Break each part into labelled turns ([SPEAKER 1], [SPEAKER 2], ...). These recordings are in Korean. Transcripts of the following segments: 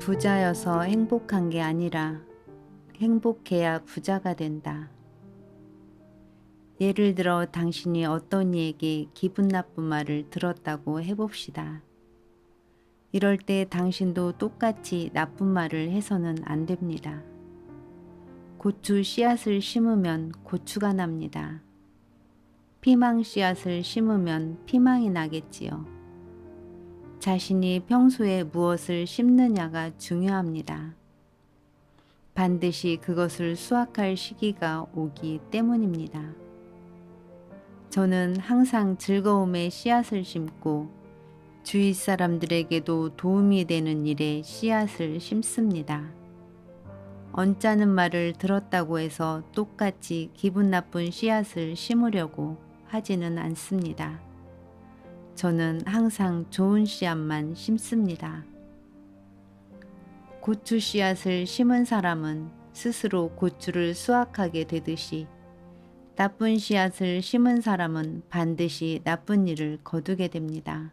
[SPEAKER 1] 부자여서 행복한 게 아니라 행복해야 부자가 된다. 예를 들어 당신이 어떤 이에게 기분 나쁜 말을 들었다고 해봅시다. 이럴 때 당신도 똑같이 나쁜 말을 해서는 안 됩니다. 고추 씨앗을 심으면 고추가 납니다. 피망 씨앗을 심으면 피망이 나겠지요. 자신이 평소에 무엇을 심느냐가 중요합니다. 반드시 그것을 수확할 시기가 오기 때문입니다. 저는 항상 즐거움의 씨앗을 심고 주위 사람들에게도 도움이 되는 일에 씨앗을 심습니다. 언짢은 말을 들었다고 해서 똑같이 기분 나쁜 씨앗을 심으려고 하지는 않습니다. 저는 항상 좋은 씨앗만 심습니다. 고추 씨앗을 심은 사람은 스스로 고추를 수확하게 되듯이 나쁜 씨앗을 심은 사람은 반드시 나쁜 일을 거두게 됩니다.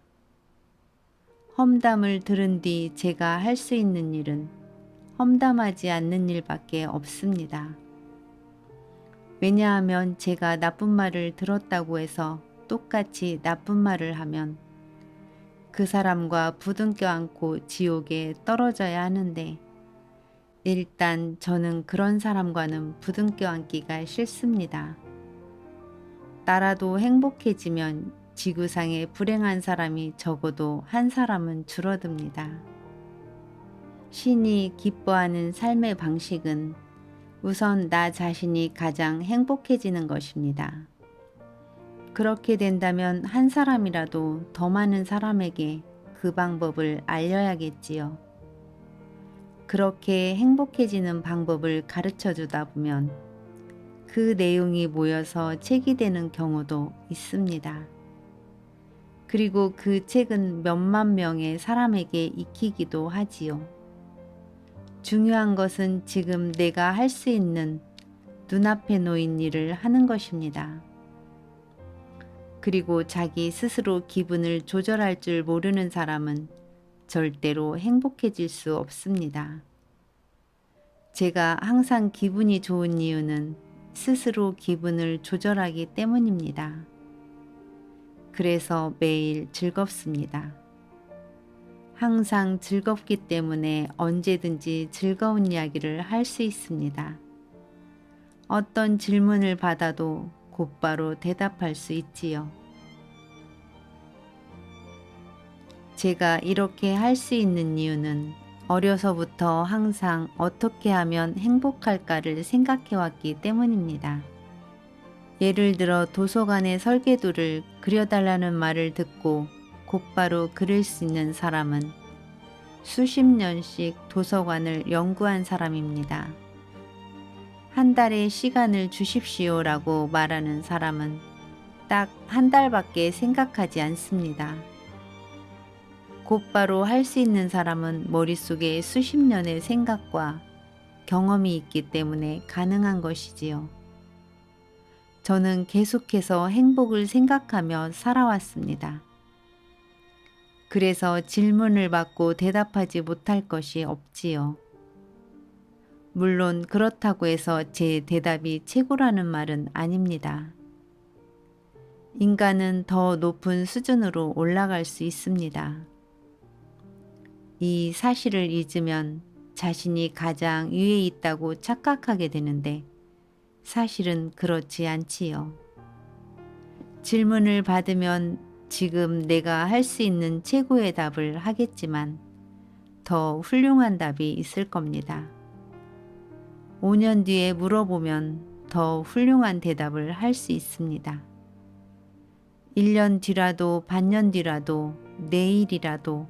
[SPEAKER 1] 험담을 들은 뒤 제가 할 수 있는 일은 험담하지 않는 일밖에 없습니다. 왜냐하면 제가 나쁜 말을 들었다고 해서 똑같이 나쁜 말을 하면 그 사람과 부둥켜 안고 지옥에 떨어져야 하는데 일단 저는 그런 사람과는 부둥켜 안기가 싫습니다. 나라도 행복해지면 지구상에 불행한 사람이 적어도 한 사람은 줄어듭니다. 신이 기뻐하는 삶의 방식은 우선 나 자신이 가장 행복해지는 것입니다. 그렇게 된다면 한 사람이라도 더 많은 사람에게 그 방법을 알려야겠지요. 그렇게 행복해지는 방법을 가르쳐 주다 보면 그 내용이 모여서 책이 되는 경우도 있습니다. 그리고 그 책은 몇만 명의 사람에게 익히기도 하지요. 중요한 것은 지금 내가 할 수 있는 눈앞에 놓인 일을 하는 것입니다. 그리고 자기 스스로 기분을 조절할 줄 모르는 사람은 절대로 행복해질 수 없습니다. 제가 항상 기분이 좋은 이유는 스스로 기분을 조절하기 때문입니다. 그래서 매일 즐겁습니다. 항상 즐겁기 때문에 언제든지 즐거운 이야기를 할 수 있습니다. 어떤 질문을 받아도 곧바로 대답할 수 있지요. 제가 이렇게 할 수 있는 이유는 어려서부터 항상 어떻게 하면 행복할까를 생각해 왔기 때문입니다. 예를 들어 도서관의 설계도를 그려달라는 말을 듣고 곧바로 그릴 수 있는 사람은 수십 년씩 도서관을 연구한 사람입니다. 한 달의 시간을 주십시오라고 말하는 사람은 딱 한 달밖에 생각하지 않습니다. 곧바로 할 수 있는 사람은 머릿속에 수십 년의 생각과 경험이 있기 때문에 가능한 것이지요. 저는 계속해서 행복을 생각하며 살아왔습니다. 그래서 질문을 받고 대답하지 못할 것이 없지요. 물론 그렇다고 해서 제 대답이 최고라는 말은 아닙니다. 인간은 더 높은 수준으로 올라갈 수 있습니다. 이 사실을 잊으면 자신이 가장 위에 있다고 착각하게 되는데 사실은 그렇지 않지요. 질문을 받으면 지금 내가 할 수 있는 최고의 답을 하겠지만 더 훌륭한 답이 있을 겁니다. 5년 뒤에 물어보면 더 훌륭한 대답을 할 수 있습니다. 1년 뒤라도 반년 뒤라도 내일이라도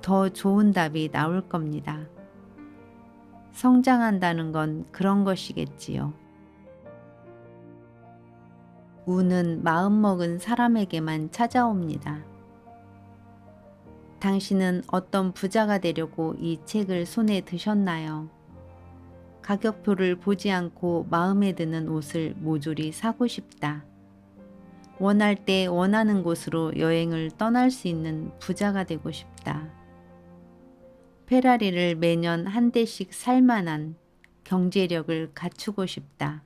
[SPEAKER 1] 더 좋은 답이 나올 겁니다. 성장한다는 건 그런 것이겠지요. 운은 마음먹은 사람에게만 찾아옵니다. 당신은 어떤 부자가 되려고 이 책을 손에 드셨나요? 가격표를 보지 않고 마음에 드는 옷을 모조리 사고 싶다. 원할 때 원하는 곳으로 여행을 떠날 수 있는 부자가 되고 싶다. 페라리를 매년 한 대씩 살 만한 경제력을 갖추고 싶다.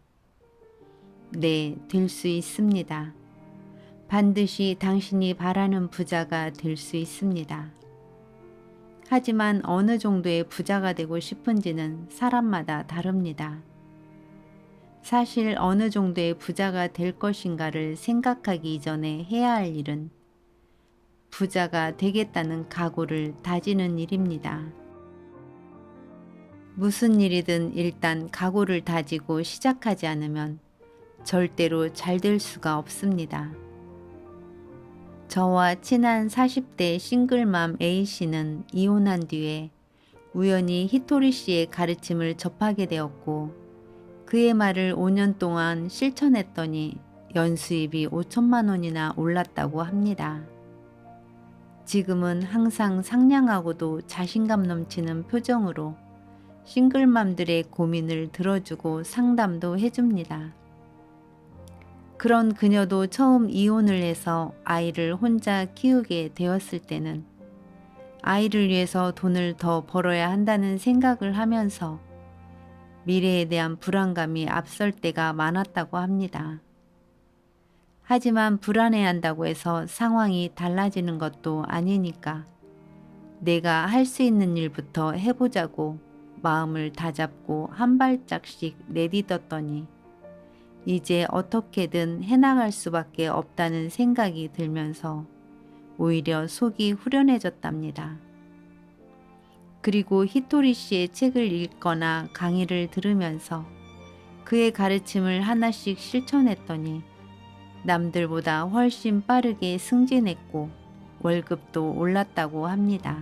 [SPEAKER 1] 네, 될 수 있습니다. 반드시 당신이 바라는 부자가 될 수 있습니다. 하지만 어느 정도의 부자가 되고 싶은지는 사람마다 다릅니다. 사실 어느 정도의 부자가 될 것인가를 생각하기 이전에 해야 할 일은 부자가 되겠다는 각오를 다지는 일입니다. 무슨 일이든 일단 각오를 다지고 시작하지 않으면 절대로 잘 될 수가 없습니다. 저와 친한 40대 싱글맘 A씨는 이혼한 뒤에 우연히 히토리 씨의 가르침을 접하게 되었고, 그의 말을 5년 동안 실천했더니 연수입이 5천만 원이나 올랐다고 합니다. 지금은 항상 상냥하고도 자신감 넘치는 표정으로 싱글맘들의 고민을 들어주고 상담도 해줍니다. 그런 그녀도 처음 이혼을 해서 아이를 혼자 키우게 되었을 때는 아이를 위해서 돈을 더 벌어야 한다는 생각을 하면서 미래에 대한 불안감이 앞설 때가 많았다고 합니다. 하지만 불안해한다고 해서 상황이 달라지는 것도 아니니까 내가 할 수 있는 일부터 해보자고 마음을 다잡고 한 발짝씩 내딛었더니 이제 어떻게든 해나갈 수밖에 없다는 생각이 들면서 오히려 속이 후련해졌답니다. 그리고 히토리 씨의 책을 읽거나 강의를 들으면서 그의 가르침을 하나씩 실천했더니 남들보다 훨씬 빠르게 승진했고 월급도 올랐다고 합니다.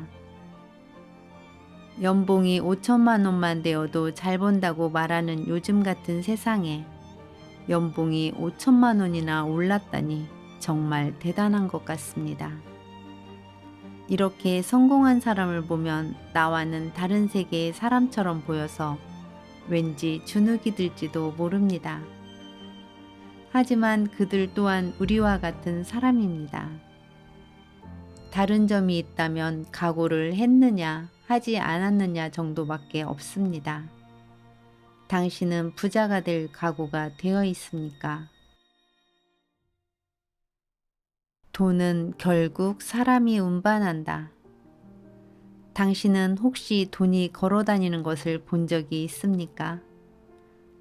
[SPEAKER 1] 연봉이 5천만 원만 되어도 잘 번다고 말하는 요즘 같은 세상에 연봉이 5천만 원이나 올랐다니 정말 대단한 것 같습니다. 이렇게 성공한 사람을 보면 나와는 다른 세계의 사람처럼 보여서 왠지 주눅이 들지도 모릅니다. 하지만 그들 또한 우리와 같은 사람입니다. 다른 점이 있다면 각오를 했느냐 하지 않았느냐 정도밖에 없습니다. 당신은 부자가 될 각오가 되어 있습니까? 돈은 결국 사람이 운반한다. 당신은 혹시 돈이 걸어다니는 것을 본 적이 있습니까?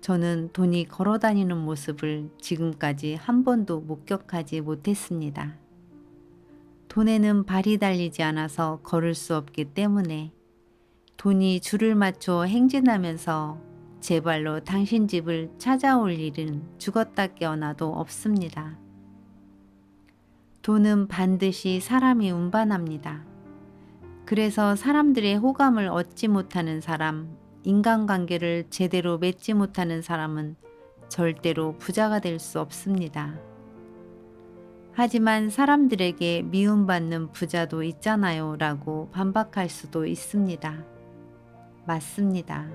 [SPEAKER 1] 저는 돈이 걸어다니는 모습을 지금까지 한 번도 목격하지 못했습니다. 돈에는 발이 달리지 않아서 걸을 수 없기 때문에 돈이 줄을 맞춰 행진하면서 제 발로 당신 집을 찾아올 일은 죽었다 깨어나도 없습니다. 돈은 반드시 사람이 운반합니다. 그래서 사람들의 호감을 얻지 못하는 사람, 인간관계를 제대로 맺지 못하는 사람은 절대로 부자가 될 수 없습니다. 하지만 사람들에게 미움받는 부자도 있잖아요 라고 반박할 수도 있습니다. 맞습니다.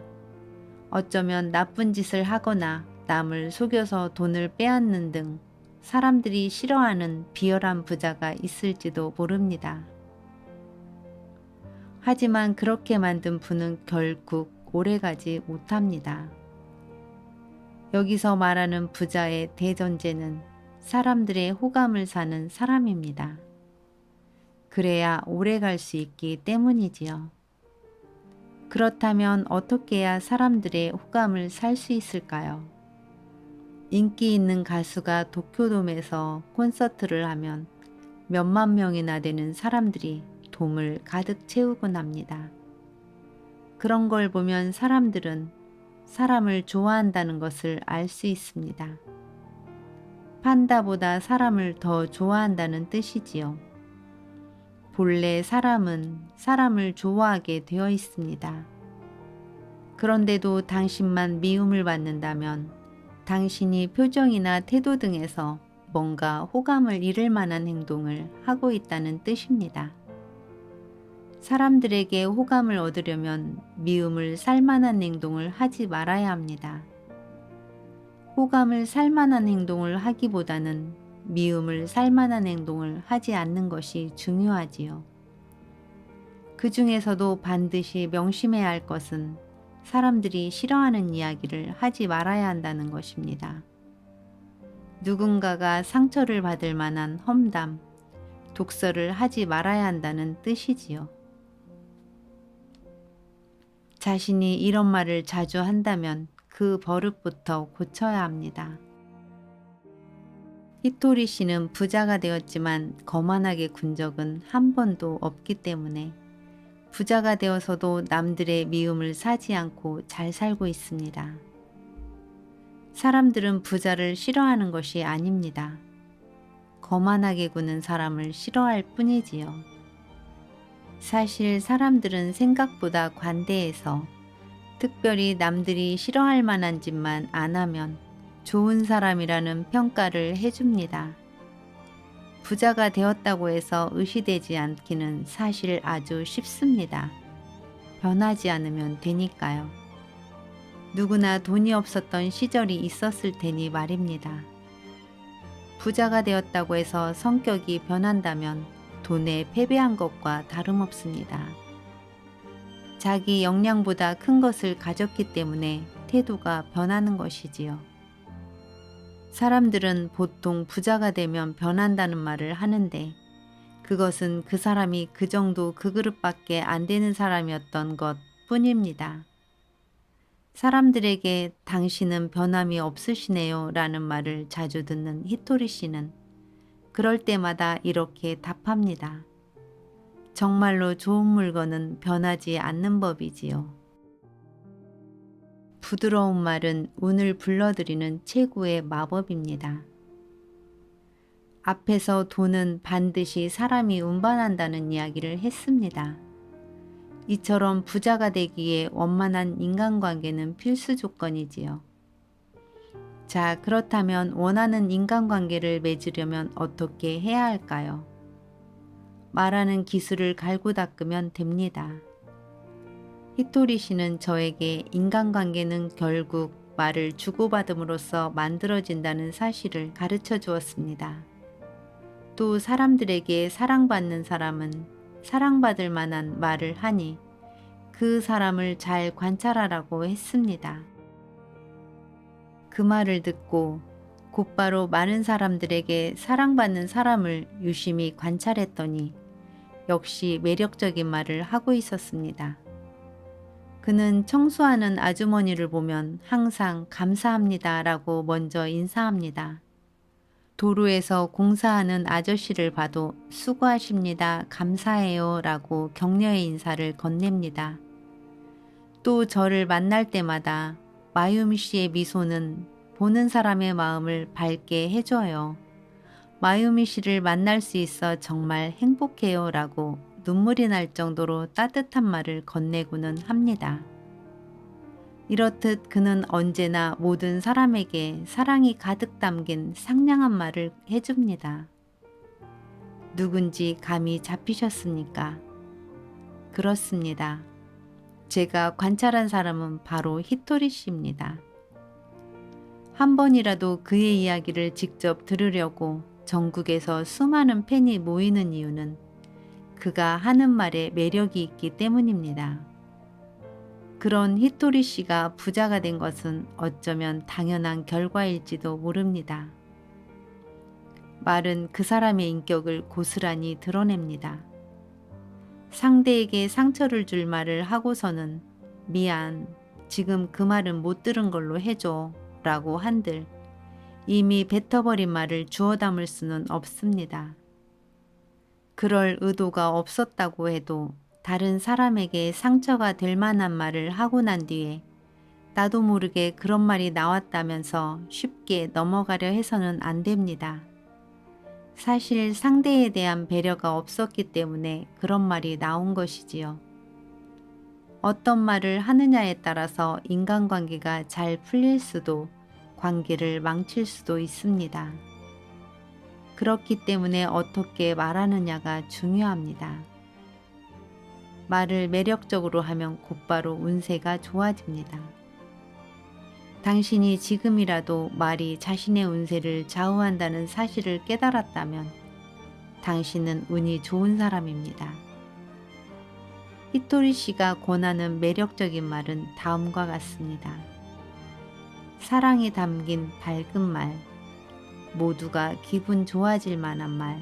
[SPEAKER 1] 어쩌면 나쁜 짓을 하거나 남을 속여서 돈을 빼앗는 등 사람들이 싫어하는 비열한 부자가 있을지도 모릅니다. 하지만 그렇게 만든 부는 결국 오래가지 못합니다. 여기서 말하는 부자의 대전제는 사람들의 호감을 사는 사람입니다. 그래야 오래 갈 수 있기 때문이지요. 그렇다면 어떻게 해야 사람들의 호감을 살 수 있을까요? 인기 있는 가수가 도쿄돔에서 콘서트를 하면 몇만 명이나 되는 사람들이 돔을 가득 채우곤 합니다. 그런 걸 보면 사람들은 사람을 좋아한다는 것을 알 수 있습니다. 판다보다 사람을 더 좋아한다는 뜻이지요. 본래 사람은 사람을 좋아하게 되어 있습니다. 그런데도 당신만 미움을 받는다면 당신이 표정이나 태도 등에서 뭔가 호감을 잃을 만한 행동을 하고 있다는 뜻입니다. 사람들에게 호감을 얻으려면 미움을 살 만한 행동을 하지 말아야 합니다. 호감을 살 만한 행동을 하기보다는 미움을 살 만한 행동을 하지 않는 것이 중요하지요. 그 중에서도 반드시 명심해야 할 것은 사람들이 싫어하는 이야기를 하지 말아야 한다는 것입니다. 누군가가 상처를 받을 만한 험담, 독설을 하지 말아야 한다는 뜻이지요. 자신이 이런 말을 자주 한다면 그 버릇부터 고쳐야 합니다. 히토리 씨는 부자가 되었지만 거만하게 군 적은 한 번도 없기 때문에 부자가 되어서도 남들의 미움을 사지 않고 잘 살고 있습니다. 사람들은 부자를 싫어하는 것이 아닙니다. 거만하게 구는 사람을 싫어할 뿐이지요. 사실 사람들은 생각보다 관대해서 특별히 남들이 싫어할 만한 짓만 안 하면 좋은 사람이라는 평가를 해줍니다. 부자가 되었다고 해서 의시되지 않기는 사실 아주 쉽습니다. 변하지 않으면 되니까요. 누구나 돈이 없었던 시절이 있었을 테니 말입니다. 부자가 되었다고 해서 성격이 변한다면 돈에 패배한 것과 다름없습니다. 자기 역량보다 큰 것을 가졌기 때문에 태도가 변하는 것이지요. 사람들은 보통 부자가 되면 변한다는 말을 하는데 그것은 그 사람이 그 정도 그 그릇밖에 안 되는 사람이었던 것 뿐입니다. 사람들에게 당신은 변함이 없으시네요 라는 말을 자주 듣는 히토리 씨는 그럴 때마다 이렇게 답합니다. 정말로 좋은 물건은 변하지 않는 법이지요. 부드러운 말은 운을 불러들이는 최고의 마법입니다. 앞에서 돈은 반드시 사람이 운반한다는 이야기를 했습니다. 이처럼 부자가 되기에 원만한 인간관계는 필수 조건이지요. 자, 그렇다면 원하는 인간관계를 맺으려면 어떻게 해야 할까요? 말하는 기술을 갈고 닦으면 됩니다. 히토리 씨는 저에게 인간관계는 결국 말을 주고받음으로써 만들어진다는 사실을 가르쳐 주었습니다. 또 사람들에게 사랑받는 사람은 사랑받을 만한 말을 하니 그 사람을 잘 관찰하라고 했습니다. 그 말을 듣고 곧바로 많은 사람들에게 사랑받는 사람을 유심히 관찰했더니 역시 매력적인 말을 하고 있었습니다. 그는 청소하는 아주머니를 보면 항상 감사합니다 라고 먼저 인사합니다. 도로에서 공사하는 아저씨를 봐도 수고하십니다, 감사해요 라고 격려의 인사를 건넵니다. 또 저를 만날 때마다 마유미 씨의 미소는 보는 사람의 마음을 밝게 해줘요. 마유미 씨를 만날 수 있어 정말 행복해요 라고 눈물이 날 정도로 따뜻한 말을 건네고는 합니다. 이렇듯 그는 언제나 모든 사람에게 사랑이 가득 담긴 상냥한 말을 해줍니다. 누군지 감이 잡히셨습니까? 그렇습니다. 제가 관찰한 사람은 바로 히토리 씨입니다. 한 번이라도 그의 이야기를 직접 들으려고 전국에서 수많은 팬이 모이는 이유는 그가 하는 말에 매력이 있기 때문입니다. 그런 히토리 씨가 부자가 된 것은 어쩌면 당연한 결과일지도 모릅니다. 말은 그 사람의 인격을 고스란히 드러냅니다. 상대에게 상처를 줄 말을 하고서는 미안, 지금 그 말은 못 들은 걸로 해줘 라고 한들 이미 뱉어버린 말을 주워 담을 수는 없습니다. 그럴 의도가 없었다고 해도 다른 사람에게 상처가 될 만한 말을 하고 난 뒤에 나도 모르게 그런 말이 나왔다면서 쉽게 넘어가려 해서는 안 됩니다. 사실 상대에 대한 배려가 없었기 때문에 그런 말이 나온 것이지요. 어떤 말을 하느냐에 따라서 인간관계가 잘 풀릴 수도 관계를 망칠 수도 있습니다. 그렇기 때문에 어떻게 말하느냐가 중요합니다. 말을 매력적으로 하면 곧바로 운세가 좋아집니다. 당신이 지금이라도 말이 자신의 운세를 좌우한다는 사실을 깨달았다면 당신은 운이 좋은 사람입니다. 히토리 씨가 권하는 매력적인 말은 다음과 같습니다. 사랑이 담긴 밝은 말, 모두가 기분 좋아질 만한 말,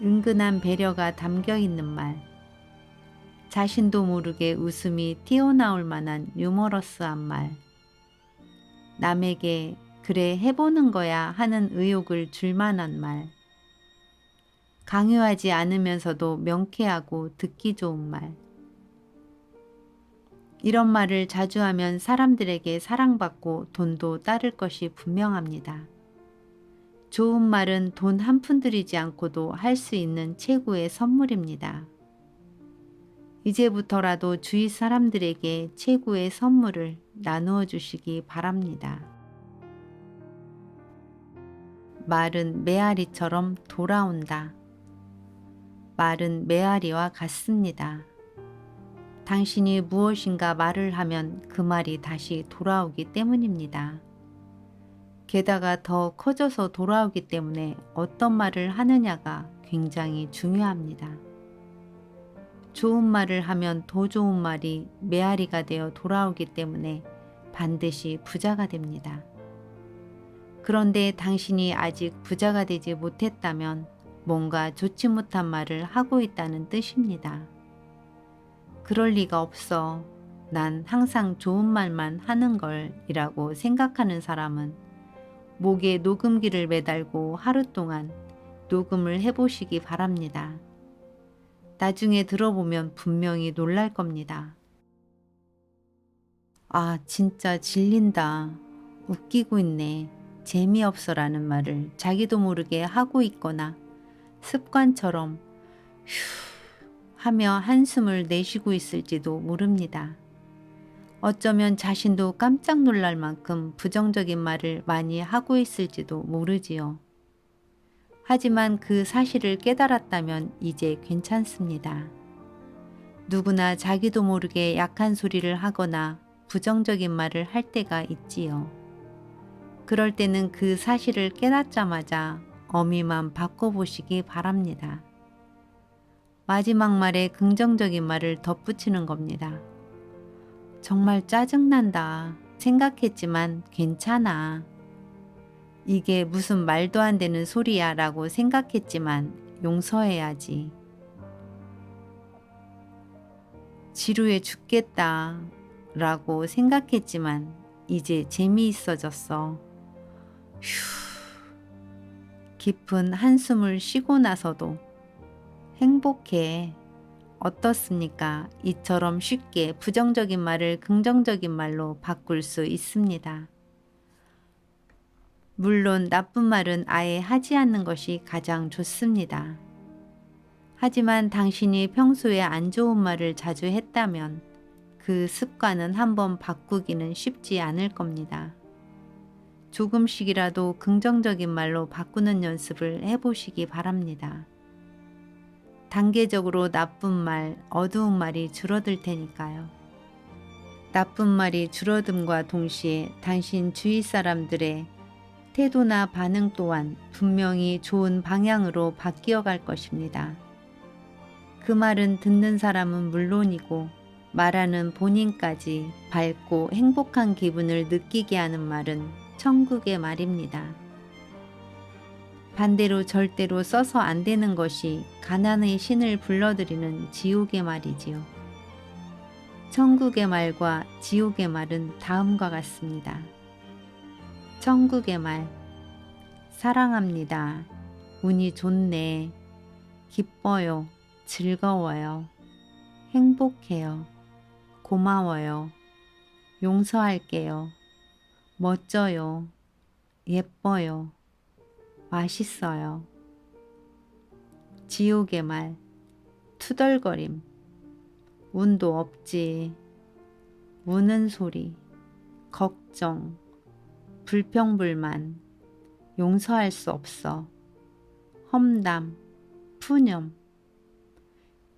[SPEAKER 1] 은근한 배려가 담겨 있는 말, 자신도 모르게 웃음이 튀어나올 만한 유머러스한 말, 남에게 그래 해보는 거야 하는 의욕을 줄 만한 말, 강요하지 않으면서도 명쾌하고 듣기 좋은 말. 이런 말을 자주 하면 사람들에게 사랑받고 돈도 따를 것이 분명합니다. 좋은 말은 돈 한 푼 들이지 않고도 할 수 있는 최고의 선물입니다. 이제부터라도 주위 사람들에게 최고의 선물을 나누어 주시기 바랍니다. 말은 메아리처럼 돌아온다. 말은 메아리와 같습니다. 당신이 무엇인가 말을 하면 그 말이 다시 돌아오기 때문입니다. 게다가 더 커져서 돌아오기 때문에 어떤 말을 하느냐가 굉장히 중요합니다. 좋은 말을 하면 더 좋은 말이 메아리가 되어 돌아오기 때문에 반드시 부자가 됩니다. 그런데 당신이 아직 부자가 되지 못했다면 뭔가 좋지 못한 말을 하고 있다는 뜻입니다. 그럴 리가 없어. 난 항상 좋은 말만 하는 걸 이라고 생각하는 사람은 목에 녹음기를 매달고 하루 동안 녹음을 해보시기 바랍니다. 나중에 들어보면 분명히 놀랄 겁니다. 아, 진짜 질린다. 웃기고 있네. 재미없어라는 말을 자기도 모르게 하고 있거나 습관처럼 휴 하며 한숨을 내쉬고 있을지도 모릅니다. 어쩌면 자신도 깜짝 놀랄 만큼 부정적인 말을 많이 하고 있을지도 모르지요. 하지만 그 사실을 깨달았다면 이제 괜찮습니다. 누구나 자기도 모르게 약한 소리를 하거나 부정적인 말을 할 때가 있지요. 그럴 때는 그 사실을 깨닫자마자 어미만 바꿔보시기 바랍니다. 마지막 말에 긍정적인 말을 덧붙이는 겁니다. 정말 짜증난다. 생각했지만 괜찮아. 이게 무슨 말도 안 되는 소리야 라고 생각했지만 용서해야지. 지루해 죽겠다 라고 생각했지만 이제 재미있어졌어. 휴. 깊은 한숨을 쉬고 나서도 행복해. 어떻습니까? 이처럼 쉽게 부정적인 말을 긍정적인 말로 바꿀 수 있습니다. 물론 나쁜 말은 아예 하지 않는 것이 가장 좋습니다. 하지만 당신이 평소에 안 좋은 말을 자주 했다면 그 습관은 한번 바꾸기는 쉽지 않을 겁니다. 조금씩이라도 긍정적인 말로 바꾸는 연습을 해보시기 바랍니다. 단계적으로 나쁜 말, 어두운 말이 줄어들 테니까요. 나쁜 말이 줄어듦과 동시에 당신 주위 사람들의 태도나 반응 또한 분명히 좋은 방향으로 바뀌어 갈 것입니다. 그 말은 듣는 사람은 물론이고 말하는 본인까지 밝고 행복한 기분을 느끼게 하는 말은 천국의 말입니다. 반대로 절대로 써서 안 되는 것이 가난의 신을 불러들이는 지옥의 말이지요. 천국의 말과 지옥의 말은 다음과 같습니다. 천국의 말, 사랑합니다. 운이 좋네. 기뻐요. 즐거워요. 행복해요. 고마워요. 용서할게요. 멋져요. 예뻐요. 맛있어요. 지옥의 말, 투덜거림. 운도 없지. 우는 소리, 걱정, 불평불만, 용서할 수 없어. 험담, 푸념.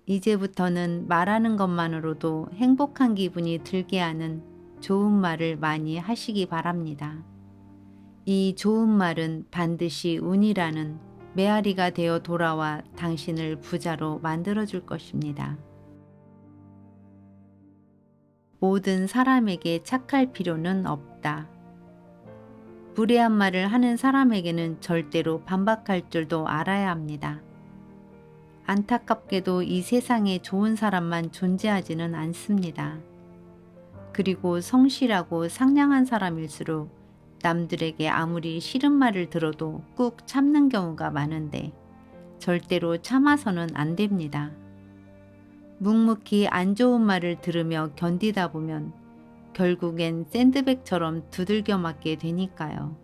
[SPEAKER 1] 이제부터는 말하는 것만으로도 행복한 기분이 들게 하는 좋은 말을 많이 하시기 바랍니다. 이 좋은 말은 반드시 운이라는 메아리가 되어 돌아와 당신을 부자로 만들어줄 것입니다. 모든 사람에게 착할 필요는 없다. 무례한 말을 하는 사람에게는 절대로 반박할 줄도 알아야 합니다. 안타깝게도 이 세상에 좋은 사람만 존재하지는 않습니다. 그리고 성실하고 상냥한 사람일수록 남들에게 아무리 싫은 말을 들어도 꾹 참는 경우가 많은데 절대로 참아서는 안 됩니다. 묵묵히 안 좋은 말을 들으며 견디다 보면 결국엔 샌드백처럼 두들겨 맞게 되니까요.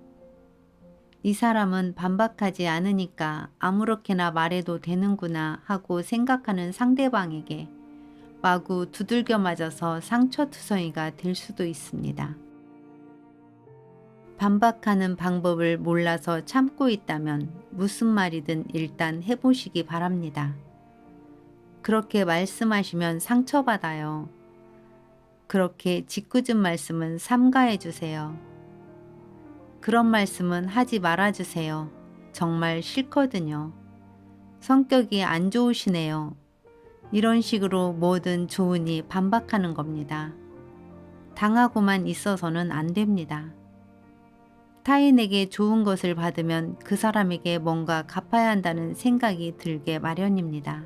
[SPEAKER 1] 이 사람은 반박하지 않으니까 아무렇게나 말해도 되는구나 하고 생각하는 상대방에게 마구 두들겨 맞아서 상처투성이가 될 수도 있습니다. 반박하는 방법을 몰라서 참고 있다면 무슨 말이든 일단 해보시기 바랍니다. 그렇게 말씀하시면 상처받아요. 그렇게 짓궂은 말씀은 삼가해 주세요. 그런 말씀은 하지 말아주세요. 정말 싫거든요. 성격이 안 좋으시네요. 이런 식으로 뭐든 좋으니 반박하는 겁니다. 당하고만 있어서는 안 됩니다. 타인에게 좋은 것을 받으면 그 사람에게 뭔가 갚아야 한다는 생각이 들게 마련입니다.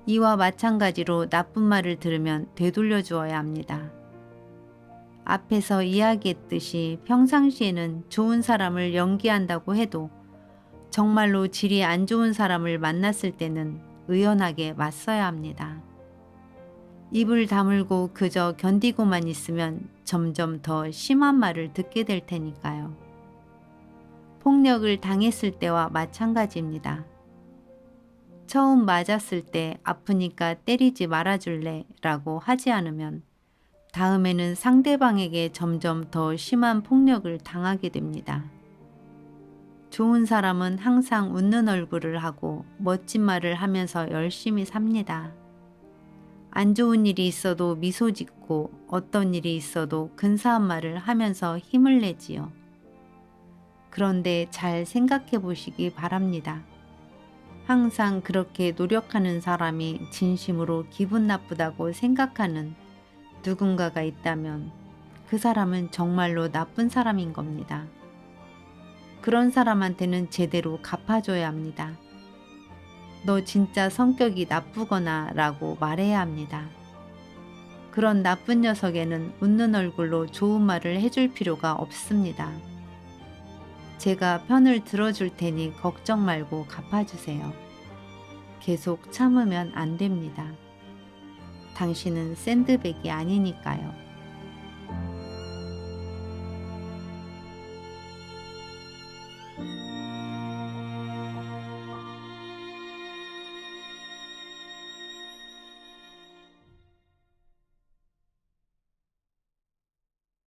[SPEAKER 1] 이와 마찬가지로 나쁜 말을 들으면 되돌려 주어야 합니다. 앞에서 이야기했듯이 평상시에는 좋은 사람을 연기한다고 해도 정말로 질이 안 좋은 사람을 만났을 때는 의연하게 맞서야 합니다. 입을 다물고 그저 견디고만 있으면 점점 더 심한 말을 듣게 될 테니까요. 폭력을 당했을 때와 마찬가지입니다. 처음 맞았을 때 아프니까 때리지 말아줄래? 라고 하지 않으면 다음에는 상대방에게 점점 더 심한 폭력을 당하게 됩니다. 좋은 사람은 항상 웃는 얼굴을 하고 멋진 말을 하면서 열심히 삽니다. 안 좋은 일이 있어도 미소 짓고 어떤 일이 있어도 근사한 말을 하면서 힘을 내지요. 그런데 잘 생각해 보시기 바랍니다. 항상 그렇게 노력하는 사람이 진심으로 기분 나쁘다고 생각하는 누군가가 있다면 그 사람은 정말로 나쁜 사람인 겁니다. 그런 사람한테는 제대로 갚아줘야 합니다. 너 진짜 성격이 나쁘거나 라고 말해야 합니다. 그런 나쁜 녀석에는 웃는 얼굴로 좋은 말을 해줄 필요가 없습니다. 제가 편을 들어줄 테니 걱정 말고 갚아주세요. 계속 참으면 안 됩니다. 당신은 샌드백이 아니니까요.